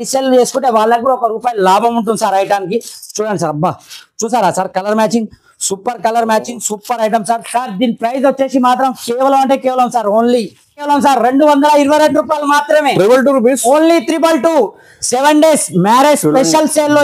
Resale చేసుకుంటే వాళ్ళకి కూడా ₹1 లాభం ఉంటుంది సార్ ఐటానికి. చూడండి సార్, అబ్బా చూసారా sir, colour matching, super colour matching, super item sir. Sir దీని ప్రైస్ వచ్చేసి మాత్రం కేవలం సార్ ఓన్లీ సార్ ₹222 మాత్రమే. Only 222 7 days marriage special sale లో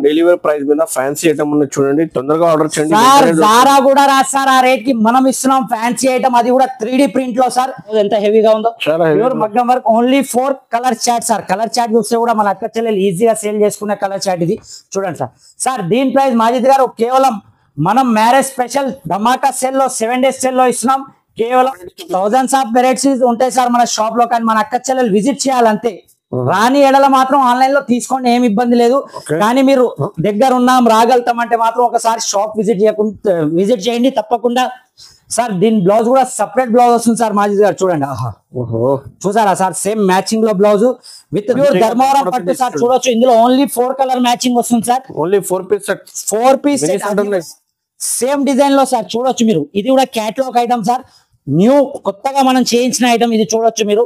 డైలీ వేర్ ప్రైస్ మీద ఫ్యాన్సీ ఐటమ్ ఉంది చూడండి, తొందరగా ఆర్డర్ చేయండి సార్. జారా కూడా రాదు సార్ ఆ రేట్ కి, మనం ఇస్తున్నాం ఫ్యాన్సీ ఐటమ్, అది కూడా 3D ప్రింట్ లో సార్. ఎంత హెవీగా ఉందో, ప్యూర్ మగ్గం work. Only 4 colour chart sir. Colour chart చూస్తే కూడా మన అక్క చెల్లెలు ఈజీగా సేల్ చేసుకునే కలర్ చాట్ ఇది. చూడండి సార్. సార్ దీని ప్రైస్ మాజిద్ గారు కేవలం మనం మ్యారేజ్ స్పెషల్ ధమాకా సేల్ లో 7 days సేల్ లో ఇస్తున్నాం. కేవలం థౌజండ్స్ ఆఫ్ వెరైటీస్ ఉంటాయి సార్ మన షాప్ లో, కానీ మన అక్క చెల్లెలు విజిట్ చేయాలంతే. రాని ఎడల మాత్రం ఆన్లైన్ లో తీసుకోండి, ఏమి ఇబ్బంది లేదు. కానీ మీరు దగ్గర ఉన్నాం రాగలుగుతాం అంటే మాత్రం ఒకసారి షాప్ విజిట్ చేయండి తప్పకుండా. సార్ దీని బ్లౌజ్ కూడా సపరేట్ బ్లౌజ్ వస్తుంది సార్ మాజిద్ గారు. చూడండి, ఆహా చూసారా సార్, సేమ్ మ్యాచింగ్ లో బ్లౌజ్ విత్ ప్యూర్ ధర్మవరం పట్టు సార్. చూడొచ్చు, ఇందులో ఓన్లీ 4 కలర్ మ్యాచింగ్ వస్తుంది sir. Only 4 piece same design లో సార్. చూడొచ్చు మీరు, ఇది కూడా క్యాటలాగ్ ఐటమ్ సార్, న్యూ కొత్తగా మనం చేయించిన ఐటమ్ ఇది. చూడొచ్చు మీరు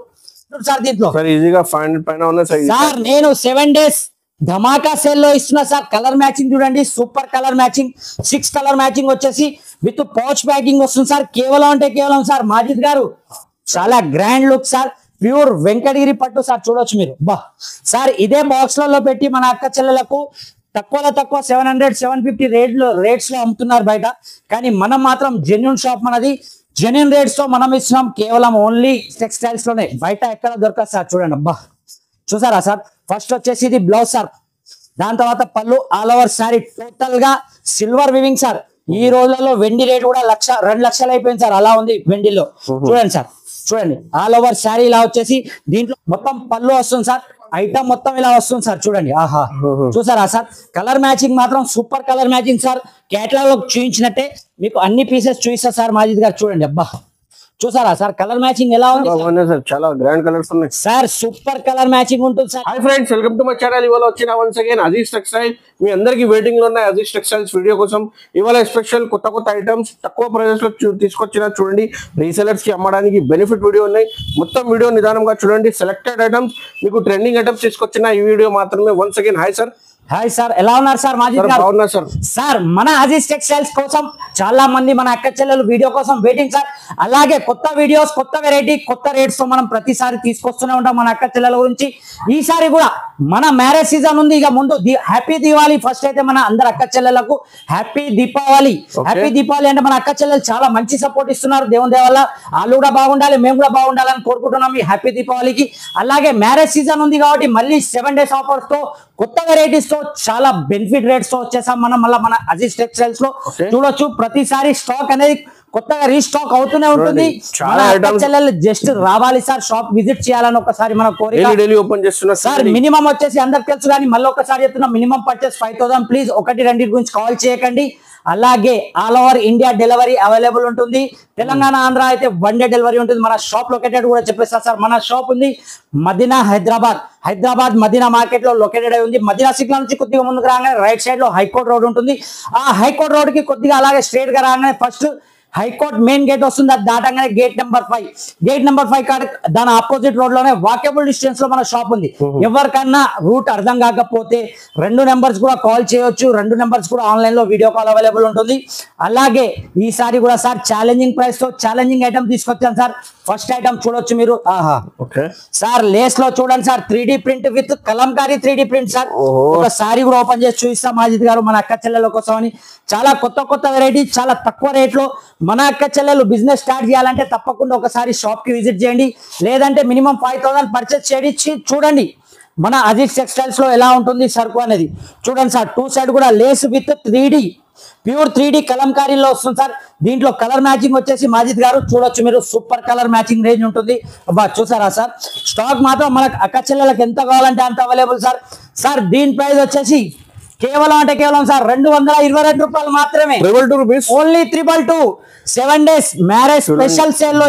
సార్. దీంట్లో సార్ నేను 7 days ధమాకా సేల్ లో ఇస్తున్నా సార్. కలర్ మ్యాచింగ్ చూడండి, super colour matching, 6 colour matching వచ్చేసి విత్ పౌచ్ ప్యాకింగ్ వస్తుంది సార్. కేవలం సార్ మాజిద్ గారు చాలా grand look sir. Pure Venkatagiri పట్టు సార్. చూడొచ్చు మీరు, బా సార్ ఇదే బాక్స్ లలో పెట్టి మన అక్క చెల్లెలకు తక్కువలో తక్కువ 700-750 రేట్స్ లో అమ్ముతున్నారు బయట, కానీ మనం మాత్రం జెన్యూన్ షాప్, మనది జెన్యూన్ రేట్స్ తో మనం ఇస్తున్నాం. కేవలం ఓన్లీ టెక్స్టైల్స్ లోనే, బయట ఎక్కడ దొరకదు సార్. చూడండి, అబ్బా చూసారా సార్. ఫస్ట్ వచ్చేసి ఇది బ్లౌజ్ సార్, దాని తర్వాత పళ్ళు, ఆల్ ఓవర్ శారీ టోటల్ గా సిల్వర్ వివింగ్ సార్. ఈ రోజులలో వెండి రేట్ కూడా 1-2 లక్షలు అయిపోయింది సార్, అలా ఉంది వెండిలో. చూడండి సార్, చూడండి ఆల్ ఓవర్ శారీ ఇలా వచ్చేసి దీంట్లో మొత్తం పళ్ళు వస్తుంది సార్. ఐటమ్ మొత్తం ఇలా వస్తుంది సార్. చూడండి, ఆహా చూసారా సార్. కలర్ మ్యాచింగ్ మాత్రం super colour matching sir. Catalogue లో చూపించినట్టే మీకు అన్ని పీసెస్ చూపిస్తా సార్ మాజిద్ గారు. చూడండి, అబ్బా చూసారా సార్, కలర్ మ్యాచింగ్ ఎలా ఉంది సార్, చాలా గ్రాండ్ కలర్స్ ఉన్నాయి సార్. సూపర్ కలర్ మ్యాచింగ్ ఉంటుంది sir. Hi friends, welcome to my channel. ఇవాళ వచ్చిన వన్స్ అగైన్ అజీజ్ టెక్స్టైల్. మీ అందరికి వెయిటింగ్ లో ఉన్నాయి అజీజ్ టెక్స్టైల్స్ వీడియో కోసం. ఇవాళ స్పెషల్ కొత్త ఐటమ్స్ తక్కువ ప్రైజెస్ లో తీసుకొచ్చిన చూడండి. రీసెలర్స్ కి అమ్మడానికి బెనిఫిట్ వీడియో ఉన్నాయి. మొత్తం వీడియో నిదానంగా చూడండి. సెలెక్టెడ్ ఐటమ్స్, మీకు ట్రెండింగ్ ఐటమ్స్ తీసుకొచ్చిన ఈ వీడియో మాత్రమే. Once again hi sir. Hi sir, ఎలా ఉన్నారు సార్ మాజిద్ గారు? సార్ మన అజీజ్ టెక్స్టైల్స్ కోసం చాలా మంది మన అక్క చెల్లెలు వీడియో కోసం వెయిటింగ్ సార్. అలాగే కొత్త వీడియోస్, కొత్త వెరైటీ, కొత్త రేట్స్ తో మనం ప్రతిసారి తీసుకొస్తూనే ఉంటాం మన అక్క చెల్లెల గురించి. ఈసారి కూడా మన మ్యారేజ్ సీజన్ ఉంది, ఇక ముందు హ్యాపీ దీపావళి. ఫస్ట్ అయితే మన అందరు అక్క చెల్లెలకు హ్యాపీ దీపావళి. హ్యాపీ దీపావళి అంటే మన అక్క చెల్లెలు చాలా మంచి సపోర్ట్ ఇస్తున్నారు, దేవుని దయ వల్ల. వాళ్ళు కూడా బాగుండాలి, మేము కూడా బాగుండాలని కోరుకుంటున్నాం ఈ హ్యాపీ దీపావళికి. అలాగే మ్యారేజ్ సీజన్ ఉంది కాబట్టి మళ్ళీ 7 days ఆఫర్స్ తో, కొత్త వెరైటీస్ తో, చాలా బెనిఫిట్ రేట్స్ తో వచ్చేసాం మనం మళ్ళీ మన అజీజ్ టెక్స్టైల్స్ లో. చూడొచ్చు ప్రతిసారి స్టాక్ అనేది కొత్తగా రీస్టాక్ అవుతూనే ఉంటుంది. జస్ట్ రావాలి సార్, షాప్ విజిట్ చేయాలని ఒకసారి మన కోరిక సార్. మినిమం వచ్చేసి అందరికి తెలుసు, కానీ మళ్ళీ ఒకసారి చెప్తున్నా, మినిమం పర్చేస్ 5000. ప్లీజ్ 1-2 గురించి కాల్ చేయకండి. అలాగే all over India delivery available ఉంటుంది. తెలంగాణ, ఆంధ్ర అయితే 1 day డెలివరీ ఉంటుంది. మన షాప్ లొకేటెడ్ కూడా చెప్పేస్తా సార్. మన షాప్ ఉంది మదీనా, హైదరాబాద్ మదీనా మార్కెట్ లో లొకేటెడ్ అయి ఉంది. మదీనా సిగ్నల్ నుంచి కొద్దిగా ముందుకు రాగానే రైట్ సైడ్ లో హైకోర్ట్ రోడ్ ఉంటుంది. ఆ హైకోర్ట్ రోడ్ కి కొద్దిగా అలాగే స్ట్రైట్ గా రాగానే ఫస్ట్ హైకోర్ట్ మెయిన్ గేట్ వస్తుంది, అది దాటంగానే గేట్ నెంబర్ 5 కాడ దాని ఆపోజిట్ రోడ్ లోనే వాకబుల్ డిస్టెన్స్ లో మన షాప్ ఉంది. ఎవరికన్నా రూట్ అర్థం కాకపోతే 2 నెంబర్స్ కూడా కాల్ చేయొచ్చు. 2 నెంబర్స్ కూడా ఆన్లైన్ లో వీడియో కాల్ అవైలబుల్ ఉంటుంది. అలాగే ఈసారి కూడా సార్ ఛాలెంజింగ్ ప్రైస్ తో ఛాలెంజింగ్ ఐటమ్ తీసుకొచ్చాను సార్. ఫస్ట్ ఐటమ్ చూడొచ్చు మీరు, ఆహా సార్ లేస్ లో చూడండి sir, 3D print with Kalamkari 3D print sir. ఒక సారీ కూడా ఓపెన్ చేసి చూపిస్తాం మాజిద్ గారు మన అక్క చెల్లెల కోసం అని. చాలా కొత్త వెరైటీ, చాలా తక్కువ రేట్ లో మన అక్క చెల్లెలు బిజినెస్ స్టార్ట్ చేయాలంటే తప్పకుండా ఒకసారి షాప్ కి విజిట్ చేయండి. లేదంటే మినిమం 5000 పర్చేస్ చేయండి. చూడండి మన అజీజ్ టెక్స్టైల్స్ లో ఎలా ఉంటుంది సరుకు అనేది. చూడండి సార్, 2 సైడ్ కూడా Lay's with 3D pure 3D కలంకారీలో వస్తుంది సార్. దీంట్లో కలర్ మ్యాచింగ్ వచ్చేసి మాజిద్ గారు చూడొచ్చు మీరు, సూపర్ కలర్ మ్యాచింగ్ రేంజ్ ఉంటుంది. అబ్బా చూసారా సార్, స్టాక్ మాత్రం మన అక్క చెల్లెలకు ఎంత కావాలంటే అంత అవైలబుల్ సార్. సార్ దీని ప్రైస్ వచ్చేసి కేవలం సార్ ₹222 మాత్రమే. Only 322 7 days marriage special sale లో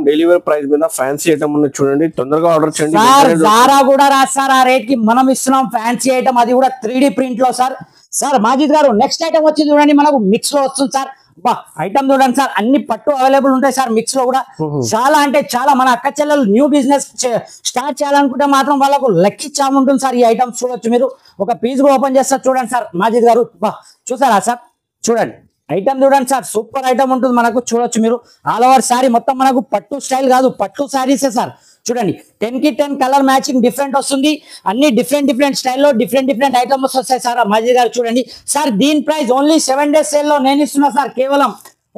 డైలీ వేర్ ప్రైస్ మీద ఫ్యాన్సీ ఐటమ్ ఉంది చూడండి, తొందరగా ఆర్డర్ చేయండి సార్. జారా కూడా రాదు సార్ ఆ రేట్ కి, మనం ఇస్తున్నాం ఫ్యాన్సీ ఐటమ్, అది కూడా 3D ప్రింట్ లో సార్. సార్ మాజిద్ గారు నెక్స్ట్ ఐటమ్ వచ్చి చూడండి, మనకు మిక్స్ లో వస్తుంది సార్. బా ఐటమ్ చూడండి సార్, అన్ని పట్టు అవైలబుల్ ఉంటాయి సార్, మిక్స్ లో కూడా చాలా అంటే చాలా. మన అక్క చెల్లెలు న్యూ బిజినెస్ స్టార్ట్ చేయాలనుకుంటే మాత్రం వాళ్ళకు లక్కీ చామ్ ఉంటుంది సార్. ఈ ఐటమ్స్ చూడొచ్చు మీరు, ఒక పీస్ కూడా ఓపెన్ చేస్తారు చూడండి సార్ మాజిద్ గారు. బా చూసారా సార్, చూడండి ఐటమ్ చూడండి సార్, సూపర్ ఐటమ్ ఉంటుంది మనకు. చూడొచ్చు మీరు, ఆల్ ఓవర్ శారీ మొత్తం మనకు పట్టు స్టైల్ కాదు, పట్టు శారీసే సార్. చూడండి 10 కి 10 కలర్ మ్యాచింగ్ డిఫరెంట్ వస్తుంది, అన్ని డిఫరెంట్ స్టైల్లో డిఫరెంట్ ఐటమ్స్ వస్తాయి సార్. మాజిద్ గారు చూడండి సార్, దీని ప్రైస్ ఓన్లీ 7 days సేల్ లో నేను ఇస్తున్నా సార్, కేవలం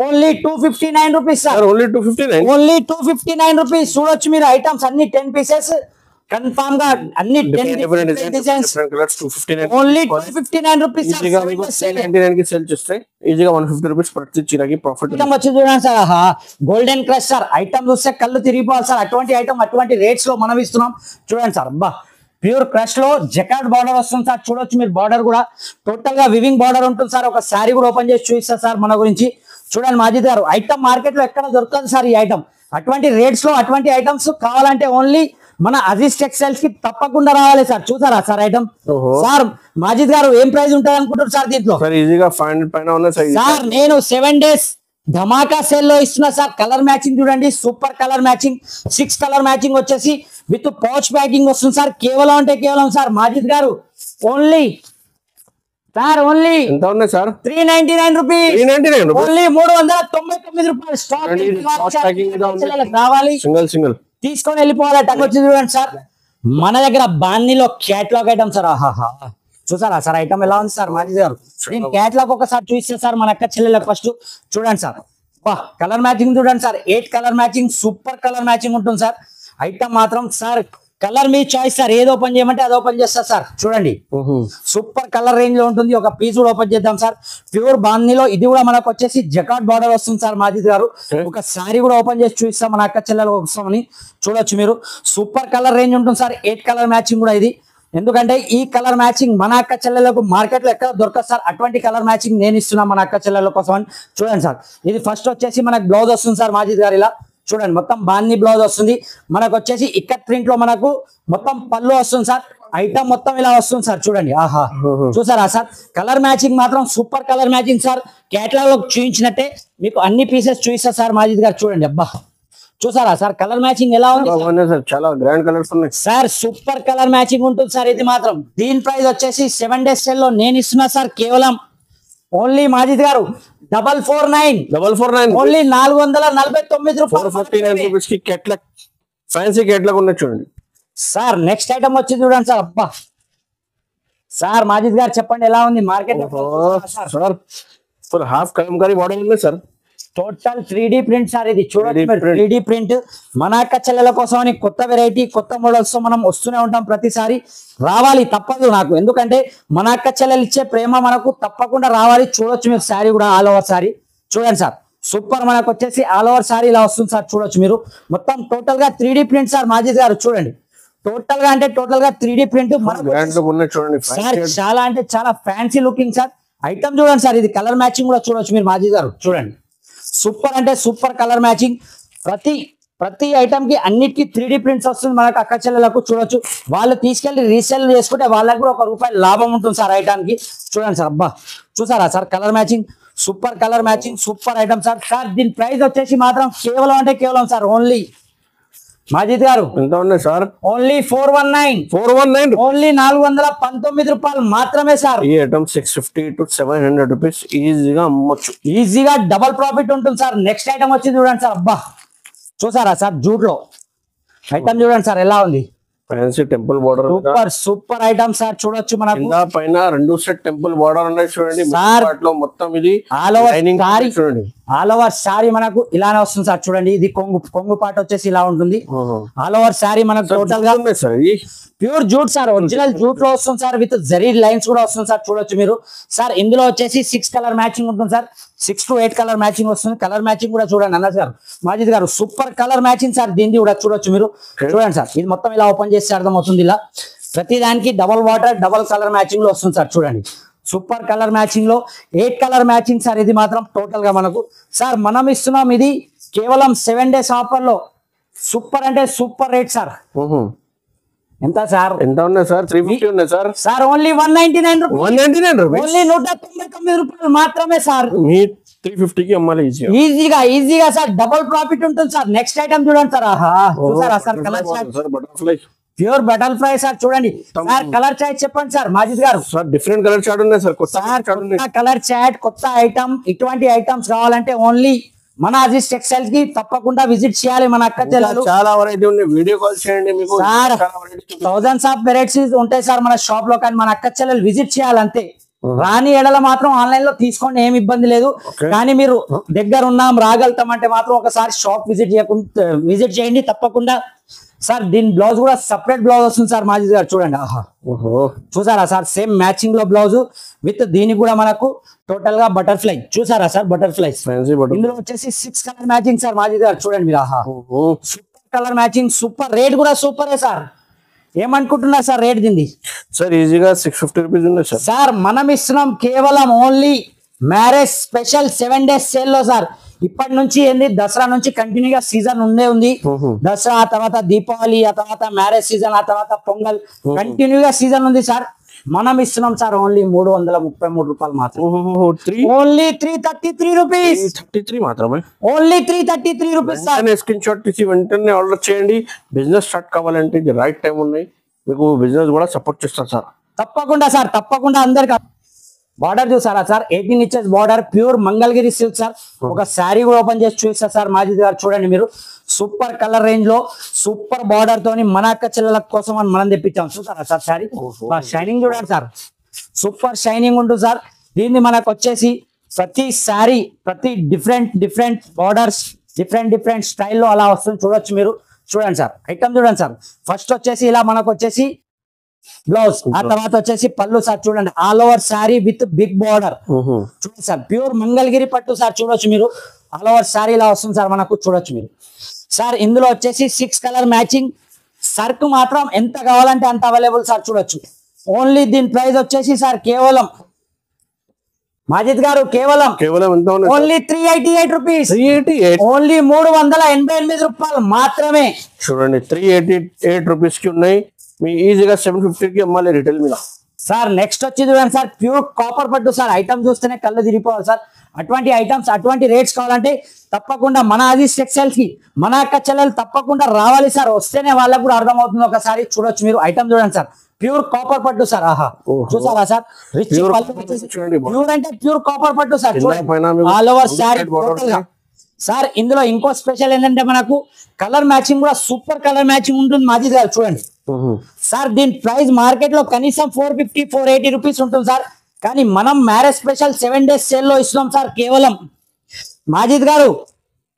only 259 rupees sir. Only 259, only 259 rupees. చూడొచ్చు మీరు ఐటమ్స్ అన్ని 10 pieces కన్ఫర్మ్ గా, అన్ని 10 డిజైన్స్, ఓన్లీ 259 రూపీస్. ఈజీగా మీకు 99 కి సేల్ చేస్తే ఈజీగా 150 రూపీస్ ప్రతి చీరకి ప్రాఫిట్ వచ్చి చూడండి sir, golden crush sir. Item చూస్తే కళ్ళు తిరిగిపోవాలి సార్, అటువంటి ఐటమ్ అటువంటి రేట్స్ లో మనం ఇస్తున్నాం. చూడండి సార్, అబ్బా ప్యూర్ క్రష్ లో జకార్డ్ బార్డర్ వస్తుంది సార్. చూడొచ్చు మీరు, బార్డర్ కూడా టోటల్ గా వివింగ్ బార్డర్ ఉంటుంది సార్. ఒక శారీ కూడా ఓపెన్ చేసి చూపిస్తా సార్ మన గురించి. చూడండి మాజిద్ గారు, ఐటమ్ మార్కెట్ లో ఎక్కడ దొరకదు సార్ ఈ ఐటమ్. అటువంటి రేట్స్ లో అటువంటి ఐటమ్స్ కావాలంటే ఓన్లీ మన అజీజ్ టెక్స్టైల్స్ కి తప్పకుండా రావాలి సార్. చూసారా సార్ ఐటమ్? సార్ మాజిద్ గారు ఏం ప్రైస్ ఉంటుంది అనుకుంటారు సార్ దీంట్లో? ఈజీగా 500 పైన ఉన్నాయి సార్. నేను 7 days ధమాకా సేల్ లో ఇస్తున్నా సార్. కలర్ మ్యాచింగ్ చూడండి, super colour matching, 6 colour matching వచ్చేసి విత్ పౌచ్ ప్యాకింగ్ వస్తుంది సార్. కేవలం అంటే కేవలం సార్ మాజిద్ గారు ఓన్లీ సార్, ఓన్లీ ఎంత ఉన్నాయి సార్? 399 రూపీస్, ఓన్లీ 399 రూపాయలు. స్టాక్ రావాలి, సింగిల్ తీసుకొని వెళ్ళిపోవాలి. టక్ వచ్చి చూడండి సార్, మన దగ్గర బాన్నీలో క్యాట్లాగ్ ఐటమ్ సార్. ఆహాహా, చూసారా సార్ ఐటమ్ ఎలా ఉంది సార్ మాజిద్ గారు? నేను క్యాట్లాగ్ ఒకసారి చూస్తే సార్ మన అక్క చెల్లెలకు ఫస్ట్ చూడండి సార్. వా కలర్ మ్యాచింగ్ చూడండి sir, 8 colour matching, super colour matching ఉంటుంది సార్. ఐటమ్ మాత్రం సార్ కలర్ మీ చాయిస్ సార్, ఏది ఓపెన్ చేయమంటే అది ఓపెన్ చేస్తా సార్. చూడండి సూపర్ కలర్ రేంజ్ లో ఉంటుంది. ఒక పీస్ కూడా ఓపెన్ చేద్దాం సార్. ప్యూర్ బాందీలో ఇది కూడా మనకు వచ్చేసి జకార్డ్ బార్డర్ వస్తుంది సార్ మాజిద్ గారు. ఒక శారీ కూడా ఓపెన్ చేసి చూపిస్తాం మన అక్క చెల్లెలు వస్తామని. చూడొచ్చు మీరు, సూపర్ కలర్ రేంజ్ ఉంటుంది సార్. 8 కలర్ మ్యాచింగ్ కూడా ఇది, ఎందుకంటే ఈ కలర్ మ్యాచింగ్ మన అక్క చెల్లెలకు మార్కెట్ లో ఎక్కడ దొరకదు సార్. అటువంటి కలర్ మ్యాచింగ్ నేను ఇస్తున్నా మన అక్క చెల్లెల కోసం అని. చూడండి సార్, ఇది ఫస్ట్ వచ్చేసి మనకు బ్లౌజ్ వస్తుంది సార్ మాజిద్ గారు. ఇలా చూడండి, మొత్తం బాందీ బ్లౌజ్ వస్తుంది మనకు వచ్చేసి. ఇక్కత్ ప్రింట్ లో మనకు మొత్తం పళ్ళు వస్తుంది సార్. ఐటమ్ మొత్తం ఇలా వస్తుంది సార్. చూడండి, ఆహా చూసారా సార్, కలర్ మ్యాచింగ్ మాత్రం super colour matching sir. Catalogue లో చూపించినట్టే మీకు అన్ని పీసెస్ చూపిస్తా సార్ మాజిద్ గారు. చూడండి, అబ్బా చూసారా సార్ కలర్ మ్యాచింగ్ ఎలా ఉంది? చాలా గ్రాండ్ కలర్స్ ఉన్నాయి సార్, సూపర్ కలర్ మ్యాచింగ్ ఉంటుంది సార్. ఇది మాత్రం దీని ప్రైస్ వచ్చేసి 7 days సేల్ లో నేను ఇస్తున్నా సార్, కేవలం ఓన్లీ మాజిద్ గారు 449, ఓన్లీ 449 రూపాయలు. 459 రూపీస్ కి కేటలాగ్, ఫ్యాన్సీ కేటలాగ్ ఉన్నాయి చూడండి సార్. నెక్స్ట్ ఐటమ్ వచ్చి చూడండి సార్, అబ్బా సార్ మాజిద్ గారు చెప్పండి ఎలా ఉంది market? Sir full half Kalamkari model ఉంది sir. Total 3D print sir. ఇది చూడండి 3D ప్రింట్. మన అక్క చెల్లెల కోసం అని కొత్త వెరైటీ, కొత్త మోడల్స్ తో మనం వస్తూనే ఉంటాం ప్రతిసారి. రావాలి తప్పదు నాకు, ఎందుకంటే మన అక్క చెల్లెలు ఇచ్చే ప్రేమ మనకు తప్పకుండా రావాలి. చూడొచ్చు మీరు, శారీ కూడా ఆల్ ఓవర్ శారీ చూడండి సార్, సూపర్. మనకు వచ్చేసి ఆల్ ఓవర్ శారీ ఇలా వస్తుంది సార్. చూడొచ్చు మీరు, మొత్తం టోటల్ గా 3D ప్రింట్ సార్ మాజిద్ గారు. చూడండి టోటల్ గా అంటే టోటల్ గా 3D ప్రింట్ చూడండి సార్. చాలా అంటే చాలా ఫ్యాన్సీ లుకింగ్ సార్. ఐటమ్ చూడండి సార్, ఇది కలర్ మ్యాచింగ్ కూడా చూడొచ్చు మీరు మాజిద్ గారు. చూడండి సూపర్ అంటే సూపర్ కలర్ మ్యాచింగ్. ప్రతి ఐటమ్ కి అన్నిటికీ 3D ప్రింట్స్ వస్తుంది మనకు అక్క చెల్లెలకు. చూడొచ్చు, వాళ్ళు తీసుకెళ్లి రీసేల్ చేసుకుంటే వాళ్ళకి కూడా ₹1 లాభం ఉంటుంది సార్ ఐటమ్ కి. చూడండి సార్, అబ్బా చూసారా sir colour matching, super colour matching, super item sir. Sir దీని ప్రైస్ వచ్చేసి మాత్రం కేవలం అంటే కేవలం సార్ ఓన్లీ మాజిద్ గారు ఎంత ఉన్నాయి సార్? ఓన్లీ 419, ఓన్లీ 419 రూపాయలు మాత్రమే సార్. ఈ ఐటమ్ 650 to 700 రూపీస్ ఈజీగా అమ్మొచ్చు, ఈజీగా డబల్ ప్రాఫిట్ ఉంటుంది సార్. నెక్స్ట్ ఐటమ్ వచ్చి చూడండి సార్, అబ్బా చూసారా సార్ జూట్ లో ఐటమ్ చూడండి సార్ ఎలా ఉంది. Fancy temple border, super item sir. చూడొచ్చు మనకు పైన 2 సెట్ టెంపుల్ బోర్డర్ ఉన్నాయి చూడండి. మొత్తం ఇది ఆల్ ఓవర్ సారీ, చూడండి ఆల్ ఓవర్ సారీ మనకు ఇలానే వస్తుంది సార్. చూడండి, ఇది కొంగు పాట వచ్చేసి ఇలా ఉంటుంది. ఆల్ ఓవర్ సారీ మనకు టోటల్ గా pure jute sir, original jute లో వస్తుంది సార్. విత్ జరీ లైన్స్ కూడా వస్తుంది సార్. చూడొచ్చు మీరు సార్, ఇందులో వచ్చేసి 6 కలర్ మ్యాచింగ్ ఉంటుంది సార్. 6 to 8 కలర్ మ్యాచింగ్ వస్తుంది. కలర్ మ్యాచింగ్ కూడా చూడండి అన్నది గారు, Majid garu, super colour matching sir. దీన్ని కూడా చూడొచ్చు మీరు. చూడండి సార్, ఇది మొత్తం ఇలా ఓపెన్ చేస్తే అర్థమవుతుంది. ఇలా ప్రతి దానికి double water, double colour matching లో వస్తుంది సార్. చూడండి సూపర్ కలర్ మ్యాచింగ్ లో 8 కలర్ మ్యాచింగ్ సార్. ఇది మాత్రం టోటల్ గా మనకు సార్ మనం ఇస్తున్నాం ఇది కేవలం 7 days ఆఫర్ లో. సూపర్ అంటే సూపర్ రేట్ సార్. ఎంత సార్? ఎంత ఉన్నాయి సార్? 350 ఉన్నాయి sir. Sir only 199 rupees, only 199 రూపాయలు మాత్రమే సార్. 350కి అమ్మాలి ఈజీగా సార్ డబుల్ ప్రాఫిట్ ఉంటుంది సార్. నెక్స్ట్ ఐటమ్ చూడండి సార్. ఆహా చూసారా sir colour sir butterfly pure butterfly sir. చూడండి సార్ కలర్ చాట్ చెప్పండి సార్ మాజిద్ గారు. సార్ డిఫరెంట్ కలర్ చాట్ ఉన్నాయి సార్, కొత్త కలర్ చాట్ కొత్త ఐటమ్. ఇటువంటి ఐటమ్స్ కావాలంటే ఓన్లీ మన అజీజ్ టెక్స్టైల్స్ కి తప్పకుండా విజిట్ చేయాలి మన అక్క చెల్లెలు. చాలా వెరైటీ ఉన్నాయి, వీడియో కాల్ చేయండి మీకు సార్. థౌసండ్స్ ఆఫ్ వెరైటీస్ ఉంటాయి సార్ మన షాప్ లో, కానీ మన అక్క చెల్లెలు విజిట్ చేయాలంతే. రాని ఎడల మాత్రం ఆన్లైన్ లో తీసుకోండి, ఏమి ఇబ్బంది లేదు. కానీ మీరు దగ్గర ఉన్నాం రాగలుగుతాం అంటే మాత్రం ఒకసారి షాప్ విజిట్ చేయండి తప్పకుండా. సార్ దీని బ్లౌజ్ కూడా సపరేట్ బ్లౌజ్ వస్తుంది సార్ మాజిద్ గారు. చూడండి ఆహా చూసారా సార్, సేమ్ మ్యాచింగ్ లో బ్లౌజ్ విత్ దీనికి కూడా మనకు టోటల్ గా బటర్ఫ్లై. చూసారా సార్ బటర్ఫ్లైస్. ఇందులో వచ్చేసి 6 కలర్ మ్యాచింగ్ సార్ మాజిద్ గారు. చూడండి మీరు ఆహా super colour matching, super. Rate కూడా సూపరే సార్. ఏమనుకుంటున్నారు సార్ రేట్ దీన్ని? సార్ ఈజీగా 650 రూపీస్ ఉన్నాయి సార్. సార్ మనం ఇస్తున్నాం కేవలం only marriage special 7 days sale లో సార్. ఇప్పటి నుంచి ఏంది దసరా నుంచి కంటిన్యూగా సీజన్ ఉంది. దసరా ఆ తర్వాత దీపావళి, ఆ తర్వాత మ్యారేజ్ సీజన్, ఆ తర్వాత పొంగల్, కంటిన్యూగా సీజన్ ఉంది సార్. మనం ఇస్తున్నాం సార్ ఓన్లీ 333 రూపాయలు మాత్రం. Only 333 rupees. 33 మాత్రమే. Only 333 rupees sir. Screen shot తీసి వెంటనే ఆర్డర్ చేయండి. బిజినెస్ స్టార్ట్ కావాలంటే ఇది రైట్ టైం ఉన్నాయి, మీకు బిజినెస్ కూడా సపోర్ట్ చేస్తారు సార్. తప్పకుండా సార్, తప్పకుండా. అందరికి బార్డర్ చూసారా sir, 18 inches border, pure Mangalagiri silk sir. ఒక శారీ కూడా ఓపెన్ చేసి చూస్తారు సార్ మాజిద్ గారు. చూడండి మీరు, సూపర్ కలర్ రేంజ్ లో సూపర్ బార్డర్ తోని మన అక్క చెల్లెల కోసం అని మనం తెప్పించాం. చూసారా సార్ శారీ షైనింగ్ చూడండి సార్, సూపర్ షైనింగ్ ఉంటుంది సార్. దీన్ని మనకు వచ్చేసి ప్రతి శారీ ప్రతి డిఫరెంట్ బార్డర్స్ డిఫరెంట్ స్టైల్లో అలా వస్తుంది. చూడొచ్చు మీరు. చూడండి సార్ ఐటమ్ చూడండి సార్. ఫస్ట్ వచ్చేసి ఇలా మనకు వచ్చేసి బ్లౌజ్, ఆ తర్వాత వచ్చేసి పళ్ళు సార్. చూడండి all over sari with big border. చూడండి సార్ ప్యూర్ మంగళగిరి పట్టు సార్. చూడొచ్చు మీరు, ఆల్ ఓవర్ శారీ ఇలా వస్తుంది సార్ మనకు. చూడొచ్చు మీరు సార్. ఇందులో వచ్చేసి 6 కలర్ మ్యాచింగ్. సర్క్ మాత్రం ఎంత కావాలంటే అంత అవైలబుల్ సార్. చూడొచ్చు. ఓన్లీ దీని ప్రైస్ వచ్చేసి సార్ కేవలం మాజిద్ గారు కేవలం ఓన్లీ 388 రూపీస్. ఓన్లీ 388 రూపాయలు మాత్రమే. చూడండి 388 రూపీస్ కి ఉన్నాయి. మీ ఈజీగా 750కి అమ్మాలి రిటైల్ మీద సార్. నెక్స్ట్ వచ్చి చూడండి సార్, ప్యూర్ కాపర్ పట్టు సార్. ఐటమ్ చూస్తేనే కళ్ళు తిరిగిపోవాలి సార్. అటువంటి ఐటమ్స్ అటువంటి రేట్స్ కావాలంటే తప్పకుండా మన అజీజ్ టెక్స్టైల్స్ కి మన అక్క చెల్లెలు తప్పకుండా రావాలి సార్. వస్తేనే వాళ్ళకు కూడా అర్థమవుతుంది. ఒకసారి చూడొచ్చు మీరు. ఐటమ్ చూడండి సార్, ప్యూర్ కాపర్ పట్టు సార్. ఆహా చూసారా సార్, ప్యూర్ అంటే ప్యూర్ కాపర్ పట్టు sir. All over sari sir. ఇందులో ఇంకో స్పెషల్ ఏంటంటే మనకు కలర్ మ్యాచింగ్ కూడా సూపర్ కలర్ మ్యాచింగ్ ఉంటుంది మాజిద్ గారు. చూడండి సార్, దీని ప్రైస్ మార్కెట్ లో కనీసం 450-480 రూపీస్ ఉంటుంది సార్. కానీ మనం మ్యారేజ్ స్పెషల్ 7 days సేల్ లో ఇస్తున్నాం సార్. కేవలం మాజిద్ గారు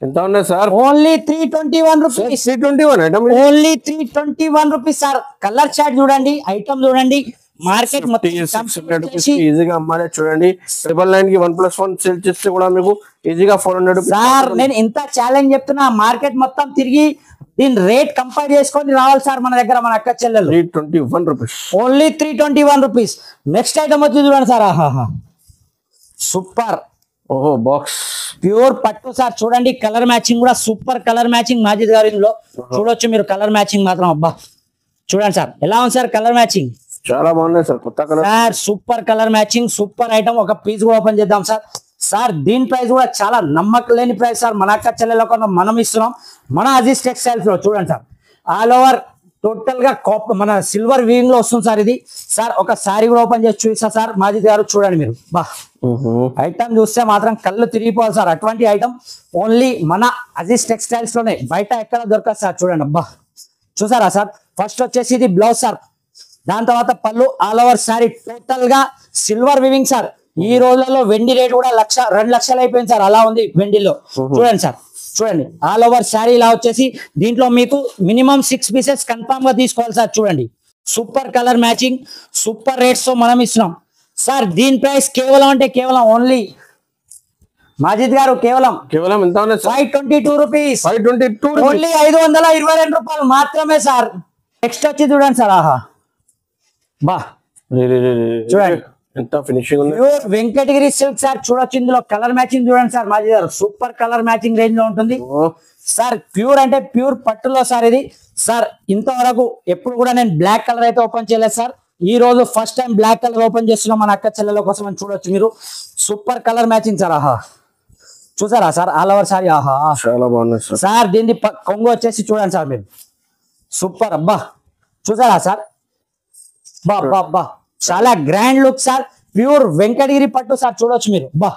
ఎంత ఉన్నాయి sir? Only 321 rupees. 321 only 321 rupees sir. Colour chart చూడండి, ఐటమ్ చూడండి. మార్కెట్ ఈజీగా అమ్మాలి. చూడండి 999 కి 1+1 సేల్ చేస్తే కూడా మీకు ఈజీగా 400 సార్. నేను ఇంత ఛాలెంజ్ చెప్తున్నా, మార్కెట్ మొత్తం తిరిగి దీని రేట్ కంపేర్ చేసుకొని రావాలి సార్ మన దగ్గర మన అక్క చెల్లెలు. 321 rupees. Only 321 rupees. Next item వచ్చి చూడండి సార్. ఆహా సూపర్. ఓహో బాక్స్ ప్యూర్ పట్టు సార్. చూడండి కలర్ మ్యాచింగ్ కూడా సూపర్ కలర్ మ్యాచింగ్ మాజిద్ గారి ఇందులో. చూడొచ్చు మీరు కలర్ మ్యాచింగ్ మాత్రం. అబ్బా చూడండి సార్ ఎలా ఉంది సార్ కలర్ మ్యాచింగ్. చాలా బాగున్నాయి సార్, కొత్త colour sir. Super colour matching, super item. ఒక పీస్ కూడా ఓపెన్ చేద్దాం సార్. సార్ దీని ప్రైస్ కూడా చాలా నమ్మకం లేని ప్రైస్ సార్. మన అక్క చెల్లెలకు మనం ఇస్తున్నాం మన అజీజ్ టెక్స్టైల్స్ లో. చూడండి సార్, ఆల్ ఓవర్ టోటల్ గా మన సిల్వర్ వీవింగ్ లో వస్తుంది సార్ ఇది. సార్ ఒక శారీ కూడా ఓపెన్ చేసి చూసా సార్ మాజిద్ గారు. చూడండి మీరు, బా ఐటమ్ చూస్తే మాత్రం కళ్ళు తిరిగిపోవాలి సార్. అటువంటి ఐటమ్ ఓన్లీ మన అజీజ్ టెక్స్టైల్స్ లోనే, బయట ఎక్కడ దొరకదు సార్. చూడండి అబ్బా చూసారా సార్. ఫస్ట్ వచ్చేసి ఇది బ్లౌజ్ సార్, దాని తర్వాత పళ్ళు, ఆల్ ఓవర్ శారీ టోటల్ గా సిల్వర్ వివింగ్ సార్. ఈ రోజులలో వెండి రేట్ కూడా 2 లక్షలు అయిపోయింది సార్. అలా ఉంది వెండిలో. చూడండి సార్, చూడండి ఆల్ ఓవర్ శారీ ఇలా వచ్చేసి దీంట్లో మీకు మినిమం 6 పీసెస్ కన్ఫామ్ గా తీసుకోవాలి సార్. చూడండి super colour matching, super rates తో మనం ఇస్తున్నాం సార్. దీని ప్రైస్ కేవలం అంటే కేవలం ఓన్లీ మాజిద్ గారు కేవలం ఎంత 522 రూపీస్. 522 ఓన్లీ 522 రూపాయలు మాత్రమే సార్. నెక్స్ట్ వచ్చి చూడండి సార్. ఆహా బా చూడండి ఎంత ఫినిషింగ్ ఉంది. Pure Venkatagiri silk sir. చూడొచ్చు ఇందులో కలర్ మ్యాచింగ్ చూడండి sir Majid garu. Super colour matching range లో ఉంటుంది సార్. ప్యూర్ అంటే ప్యూర్ పట్టులో సార్ ఇది సార్. ఇంతవరకు ఎప్పుడు కూడా నేను బ్లాక్ కలర్ అయితే ఓపెన్ చేయలేదు సార్. ఈ రోజు first time black colour open చేస్తున్నాం మన అక్క చెల్లెల కోసం అని. చూడొచ్చు మీరు, సూపర్ కలర్ మ్యాచింగ్ సార్. ఆహా చూసారా సార్ ఆల్ ఓవర్ సారీ ఆహా చాలా బాగున్నాయి సార్. సార్ దీన్ని కొంగు వచ్చేసి చూడండి సార్ మీరు సూపర్ అబ్బా చూసారా సార్ బా బా బా చాలా grand look sir pure Venkatagiri పట్టు సార్ చూడొచ్చు మీరు బా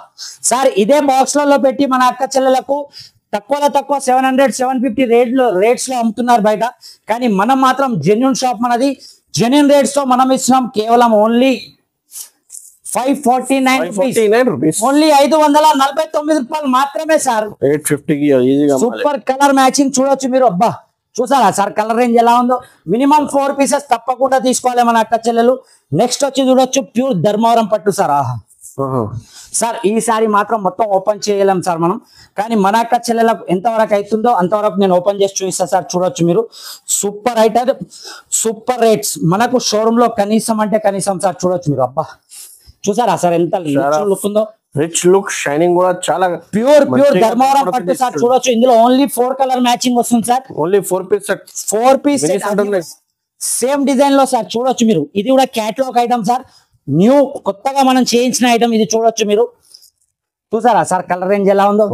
సార్ ఇదే బాక్స్ లలో పెట్టి మన అక్క చెల్లెలకు తక్కువలో తక్కువ 700-750 రేట్స్ లో అమ్ముతున్నారు బయట కానీ మనం మాత్రం జెన్యున్ షాప్ మనది జెన్యున్ రేట్స్ తో మనం ఇస్తున్నాం కేవలం ఓన్లీ 549 రూపీస్, ఓన్లీ 549 రూపాయలు మాత్రమే సార్. 850కి ఈజీగా సూపర్ కలర్ మ్యాచింగ్ చూడొచ్చు మీరు అబ్బా చూసారా సార్ కలర్ రేంజ్ ఎలా ఉందో మినిమం 4 పీసెస్ తప్పకుండా తీసుకోవాలి మన అక్క చెల్లెలు. నెక్స్ట్ వచ్చి చూడొచ్చు ప్యూర్ ధర్మవరం పట్టు సార్ ఆహా సార్ ఈసారి మాత్రం మొత్తం ఓపెన్ చేయలేం సార్ మనం కానీ మన అక్క చెల్లెలకు ఎంతవరకు అవుతుందో అంతవరకు నేను ఓపెన్ చేసి చూపిస్తాను సార్ చూడొచ్చు మీరు సూపర్ ఐటమ్ సూపర్ రేట్స్ మనకు షోరూమ్ లో కనీసం అంటే కనీసం సార్ చూడొచ్చు మీరు అబ్బా చూసారా సార్ ఎంత లుక్ ఉందో రిచ్ లుక్ షైనింగ్ కూడా చాలా ప్యూర్ ధర్మవరం పట్టు సార్ చూడొచ్చు ఇందులో ఓన్లీ 4 కలర్ మ్యాచింగ్ వస్తుంది sir only 4 piece set 4 piece same design లో సార్ చూడొచ్చు మీరు ఇది కూడా క్యాటలాగ్ ఐటమ్ సార్ న్యూ కొత్తగా మనం చేయించిన ఐటమ్ ఇది చూడొచ్చు మీరు చూసారా సార్ కలర్ రేంజ్ ఎలా ఉందో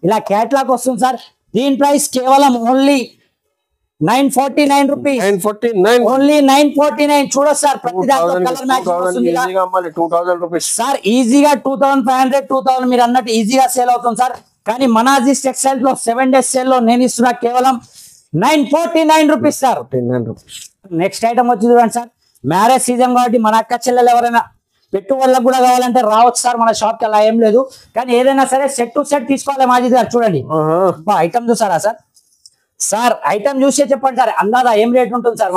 ఇలా క్యాటలాగ్ వస్తుంది సార్ దీని ప్రైస్ కేవలం ఓన్లీ 949 రూపీస్ ఓన్లీ 949 చూడొచ్చు సార్ ప్రతి దాంట్లో కలర్ మ్యాచింగ్ వస్తుంది 2000 రూపీస్ సార్ ఈజీగా 2500 2000 మీరు అన్నట్టు ఈజీగా సేల్ అవుతుంది సార్ కానీ మన అజీజ్ టెక్స్టైల్స్ లో 7 days సేల్ లో నేను ఇస్తున్నా కేవలం 949 రూపీస్ సార్. నెక్స్ట్ ఐటమ్ వచ్చి చూడండి సార్ మ్యారేజ్ సీజన్ కాబట్టి మన అక్క చెల్లెలు ఎవరైనా పెట్టుబడులకు కూడా కావాలంటే రావచ్చు సార్ మన షాప్ కి అలా ఏం లేదు కానీ ఏదైనా సరే సెట్ టు సెట్ తీసుకోవాలి మాజిద్ గారు చూడండి ఐటమ్ చూసారా సార్ సార్ ఐటమ్ చూసే చెప్పండి సార్ అందాదా ఏం రేట్ ఉంటుంది సార్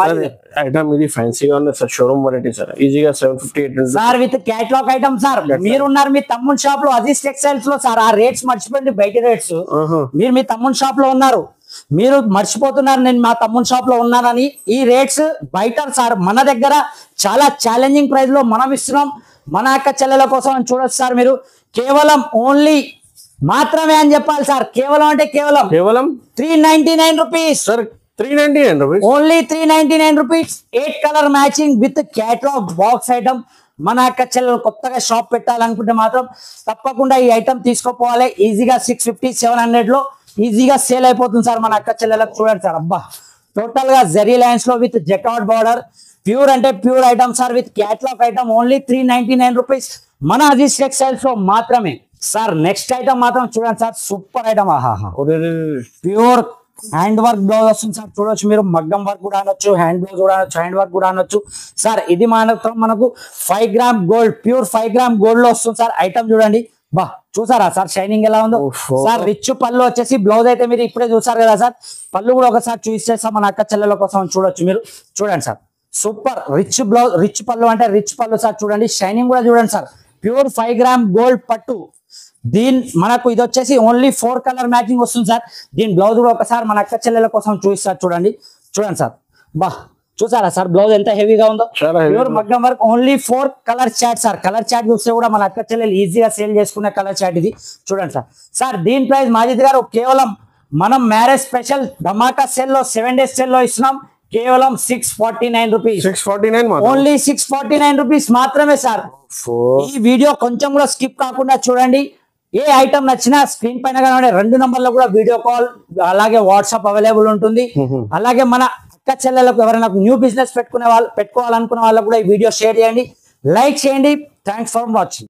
ఐటమ్ ఇది ఫ్యాన్సీగా ఉంది సార్ షోరూమ్ వెరైటీ సార్ ఈజీగా 750 sir with catalogue item sir మీరున్నారు మీ తమ్ముని షాప్ లో అజీజ్ టెక్స్టైల్స్ లో సార్ ఆ రేట్స్ మర్చిపోయింది బయట రేట్స్ మీరు మీ తమ్ముని షాప్ లో ఉన్నారు మీరు మర్చిపోతున్నారు నేను మా తమ్ముని షాప్ లో ఉన్నానని ఈ రేట్స్ బయట సార్ మన దగ్గర చాలా ఛాలెంజింగ్ ప్రైస్ లో మనం ఇస్తున్నాం మన అక్క చెల్లెల కోసం అని చూడొచ్చు సార్ మీరు కేవలం ఓన్లీ మాత్రమే అని చెప్పాలి సార్ కేవలం అంటే కేవలం 399 rupees sir 399 rupees only 399 rupees 8 colour matching with catalogue box item మన అక్క చెల్లెలు కొత్తగా షాప్ పెట్టాలనుకుంటే మాత్రం తప్పకుండా ఈ ఐటమ్ తీసుకోపోవాలి ఈజీగా 650-700 లో ఈజీగా సేల్ అయిపోతుంది సార్ మన అక్క చెల్లెలకు చూడండి సార్ అబ్బా టోటల్ గా జరీ లైన్స్ లో విత్ జెకార్డ్ బార్డర్ ప్యూర్ అంటే pure item sir with catalogue item only 399 rupees మన అజీజ్ టెక్స్టైల్స్ లో మాత్రమే సార్. నెక్స్ట్ ఐటమ్ మాత్రం చూడండి సార్ సూపర్ ఐటమ్ ఆహా ప్యూర్ హ్యాండ్ వర్క్ బ్లౌజ్ వస్తుంది సార్ చూడొచ్చు మీరు మగ్గం వర్క్ కూడా అనొచ్చు హ్యాండ్ బ్లౌజ్ కూడా అనొచ్చు హ్యాండ్ వర్క్ కూడా అనొచ్చు సార్ ఇది మాత్రం మనకు 5 gram gold pure 5 gram gold లో వస్తుంది సార్ ఐటమ్ చూడండి బా చూసారా సార్ షైనింగ్ ఎలా ఉందో సార్ రిచ్ పళ్ళు వచ్చేసి బ్లౌజ్ అయితే మీరు ఇప్పుడే చూసారు కదా సార్ పళ్ళు కూడా ఒకసారి చూసేస్తాం మన అక్క చెల్లెల కోసం చూడొచ్చు మీరు చూడండి sir super rich blouse rich పళ్ళు అంటే రిచ్ పళ్ళు సార్ చూడండి షైనింగ్ కూడా చూడండి సార్ ప్యూర్ 5 గ్రామ్ గోల్డ్ పట్టు మనకు ఇది వచ్చేసి ఓన్లీ 4 కలర్ మ్యాచింగ్ వస్తుంది సార్ దీని బ్లౌజ్ కూడా ఒకసారి మన అక్క చెల్లెల కోసం చూపిస్తారు చూడండి సార్ బా చూసారా సార్ బ్లౌజ్ ఎంత హెవీగా ఉందో ప్యూర్ మగ్గం work only 4 colour chart sir colour chart చూస్తే కూడా మన అక్క చెల్లెలు ఈజీగా సేల్ చేసుకునే కలర్ చాట్ ఇది చూడండి సార్ దీని ప్రైస్ మాజిద్ గారు కేవలం మనం మ్యారేజ్ స్పెషల్ ధమాకా సేల్ లో 7 days సేల్ లో ఇస్తున్నాం కేవలం 649 రూపీస్ ఓన్లీ 649 రూపీస్ మాత్రమే సార్. ఈ వీడియో కొంచెం కూడా స్కిప్ కాకుండా చూడండి ఏ ఐటమ్ నచ్చినా స్క్రీన్ పైన కనబడే 2 నంబర్లో కూడా వీడియో కాల్ అలాగే వాట్సాప్ అవైలబుల్ ఉంటుంది అలాగే మన అక్క చెల్లెలకు ఎవరైనా న్యూ బిజినెస్ పెట్టుకోవాలనుకునే వాళ్ళకు కూడా ఈ వీడియో షేర్ చేయండి లైక్ చేయండి థ్యాంక్స్ ఫర్ వాచింగ్.